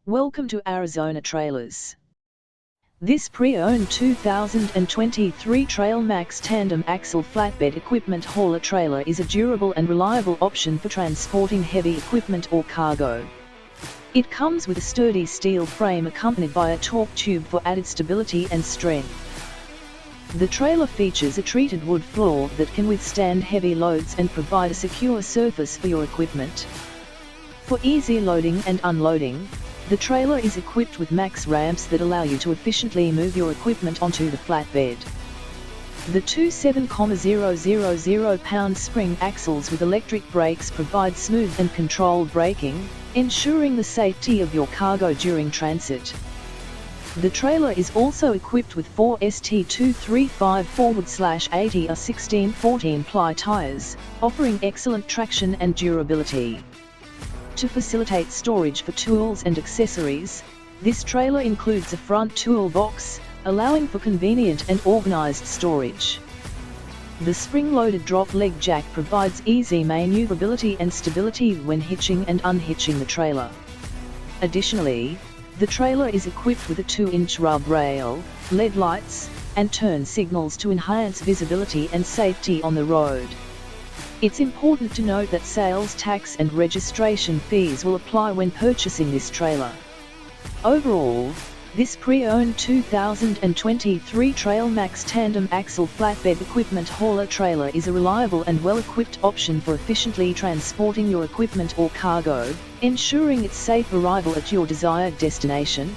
Welcome to Arizona Trailers. This pre-owned 2023 Trailmaxx tandem axle flatbed equipment hauler trailer is a durable and reliable option for transporting heavy equipment or cargo. It comes with a sturdy steel frame accompanied by a torque tube for added stability and strength. The trailer features a treated wood floor that can withstand heavy loads and provide a secure surface for your equipment. For easy loading and unloading, the trailer is equipped with max ramps that allow you to efficiently move your equipment onto the flatbed. The two 7,000-pound spring axles with electric brakes provide smooth and controlled braking, ensuring the safety of your cargo during transit. The trailer is also equipped with 4 ST235 forward/80 16/14 ply tires, offering excellent traction and durability. To facilitate storage for tools and accessories, this trailer includes a front toolbox, allowing for convenient and organized storage. The spring-loaded drop leg jack provides easy maneuverability and stability when hitching and unhitching the trailer. Additionally, the trailer is equipped with a 2-inch rub rail, LED lights, and turn signals to enhance visibility and safety on the road. It's important to note that sales tax and registration fees will apply when purchasing this trailer. Overall, this pre-owned 2023 Trailmaxx tandem axle flatbed equipment hauler trailer is a reliable and well-equipped option for efficiently transporting your equipment or cargo, ensuring its safe arrival at your desired destination.